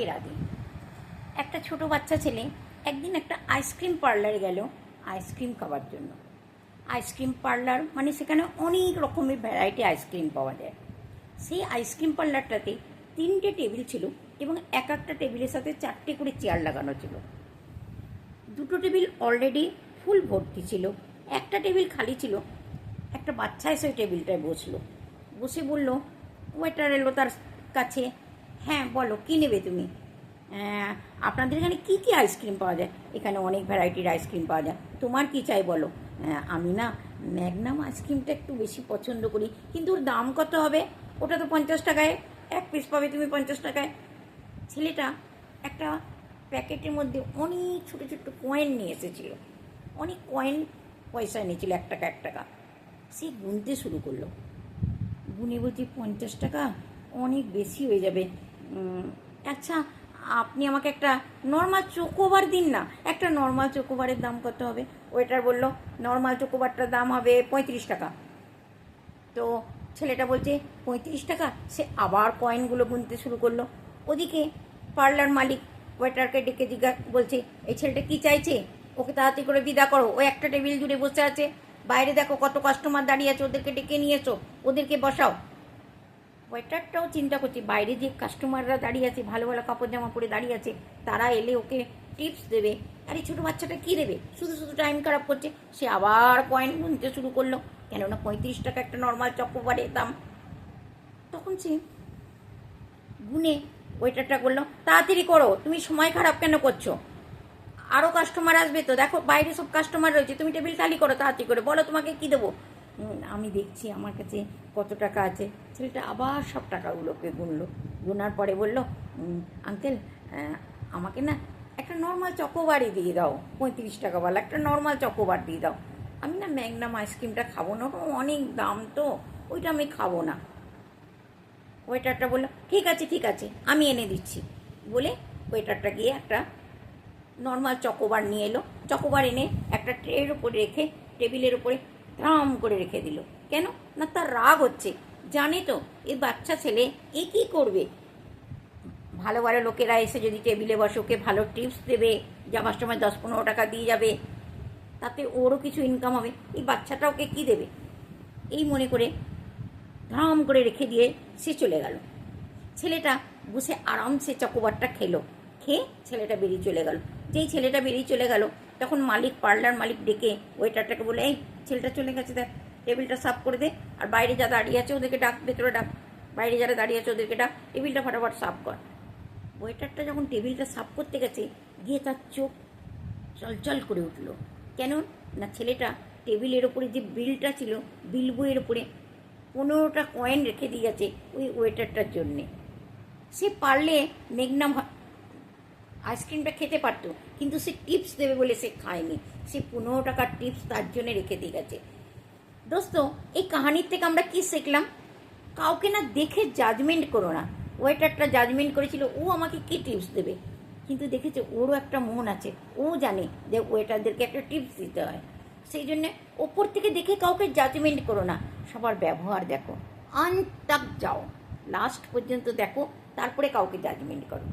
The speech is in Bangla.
এর আগে একটা ছোট বাচ্চা ছেলে একদিন একটা আইসক্রিম পার্লারে গেল আইসক্রিম খাওয়ার জন্য। আইসক্রিম পার্লার মানে সেখানে অনেক রকমের ভ্যারাইটি আইসক্রিম পাওয়া যায়। সেই আইসক্রিম পার্লারটাতে 3টে টেবিল ছিল এবং এক একটা টেবিলের সাথে 4টে করে চেয়ার লাগানো ছিল। 2টো টেবিল অলরেডি ফুল ভর্তি ছিল, একটা টেবিল খালি ছিল। একটা বাচ্চা এসে টেবিলটায় বসলো, বসে বলল, ওয়েটার এলো তার কাছে, হ্যাঁ বলো কী নেবে তুমি? আপনাদের এখানে কী কী আইসক্রিম পাওয়া যায়? এখানে অনেক ভ্যারাইটির আইসক্রিম পাওয়া যায়, তোমার কী চাই বলো? আমি না ম্যাগনাম আইসক্রিমটা একটু বেশি পছন্দ করি, কিন্তু ওর দাম কত হবে? ওটা তো 50 টাকায় এক পিস পাবে তুমি, 50 টাকায়। ছেলেটা একটা প্যাকেটের মধ্যে অনেক ছোটো ছোটো কয়েন নিয়ে এসেছিল, অনেক কয়েন পয়সা নিয়েছিল, 1 টাকা 1 টাকা। সে গুনতে শুরু করলো, গুনে বলছি 50 টাকা অনেক বেশি হয়ে যাবে। আচ্ছা আপনি আমাকে একটা নর্মাল চোকোবার দিন না। একটা নর্মাল চোকোবারের দাম কত হবে? ওয়েটার বলল, নর্মাল চোকোবারটার দাম হবে 35 টাকা। তো ছেলেটা বলছে 35 টাকা। সে আবার কয়েনগুলো গুনতে শুরু করলো। ওদিকে পার্লার মালিক ওয়েটারকে ডেকে বলছে, এই ছেলেটা কী চাইছে? ওকে তাড়াতাড়ি করে বিদা করো, ও একটা টেবিল জুড়ে বসে আছে, বাইরে দেখো কত কাস্টমার দাঁড়িয়ে আছে, ওদেরকে ডেকে নিয়েছো, ওদেরকে বসাও। ওয়েটারটাও চিন্তা করছে, বাইরে যে কাস্টমাররা দাঁড়িয়ে আছে, ভালো ভালো কাপড় জামা পরে দাঁড়িয়ে আছে, তারা এলে ওকে টিপস দেবে, আর এই ছোটো বাচ্চাটা কী দেবে? শুধু শুধু টাইম খারাপ করছে। সে আবার কয়েন গুনতে শুরু করলো, কেননা 35 টাকা একটা নর্মাল চকোবারের দাম। তখন সে গুনে ওয়েটারটা বললো, তাড়াতাড়ি করো, তুমি সময় খারাপ কেন করছো? আরও কাস্টমার আসবে তো, দেখো বাইরে সব কাস্টমার রয়েছে, তুমি টেবিল খালি করো, তাড়াতাড়ি করে বলো তোমাকে কী দেবো। আমি দেখছি আমার কাছে কত টাকা আছে। ছেলেটা আবার সব টাকাগুলোকে গুনলো, গুনার পরে বলল, আঙ্কেল আমাকে না একটা নর্মাল চকোবারই দিয়ে দাও, 35 টাকাওয়ালা একটা নর্মাল চকোবার দিয়ে দাও। আমি না ম্যাগনাম আইসক্রিমটা খাবো না, অনেক দাম তো, ওইটা আমি খাবো না। ওয়েটারটা বললো, ঠিক আছে ঠিক আছে, আমি এনে দিচ্ছি বলে ওয়েটারটা গিয়ে একটা নর্মাল চকোবার নিয়ে এলো। চকোবার এনে একটা ট্রের উপরে রেখে টেবিলের উপরে ধাম করে রেখে দিল। কেন না, তার রাগ হচ্ছে, জানে তো এই বাচ্চা ছেলে এ কী করবে। ভালো ভালো লোকেরা এসে যদি টেবিলে বসে ওকে ভালো টিপস দেবে, যাওয়ার সময় 10-15 টাকা দিয়ে যাবে, তাতে ওরও কিছু ইনকাম হবে, এই বাচ্চাটা ওকে কী দেবে, এই মনে করে ধাম করে রেখে দিয়ে সে চলে গেল। ছেলেটা বসে আরামসে চকোবারটা খেলো, খেয়ে ছেলেটা বেরিয়ে চলে গেল। যেই ছেলেটা বেরিয়ে চলে গেল, তখন পার্লার মালিক ডেকে ওয়েটারটাকে বলে, এই ছেলেটা চলে গেছে, দেখ টেবিলটা সাফ করে দে, আর বাইরে যা দাঁড়িয়ে আছে ওদেরকে ডাক, ভেতরে ডাক, বাইরে যারা দাঁড়িয়ে আছে ওদেরকে ডাক, টেবিলটা ফটাফট সাফ কর। ওয়েটারটা যখন টেবিলটা সাফ করতে গেছে, গিয়ে তার চোখ চলচল করে উঠলো। কেন না, ছেলেটা টেবিলের ওপরে যে বিলটা ছিল, বিল বইয়ের ওপরে 15টা কয়েন রেখে দিয়ে গেছে ওই ওয়েটারটার জন্যে। সে পারলে ম্যাগনাম আইসক্রিমটা খেতে পারতো, কিন্তু সে টিপস দেবে বলে সে খায়নি। সে 15 টাকার টিপস তার জন্য রেখে দিয়ে গেছে। দোস্ত, এই কাহানির থেকে আমরা কি শিখলাম? কাউকে না দেখে জাজমেন্ট করো না। ওয়েটারটা জাজমেন্ট করেছিল, ও আমাকে কি টিপস দেবে, কিন্তু দেখেছে ওরও একটা মন আছে, ও জানে যে ওয়েটারদেরকে একটা টিপস দিতে হয়। সেই জন্যে ওপর থেকে দেখে কাউকে জাজমেন্ট করো না, সবার ব্যবহার দেখো, আন তক যাও, লাস্ট পর্যন্ত দেখো, তারপরে কাউকে জাজমেন্ট করো।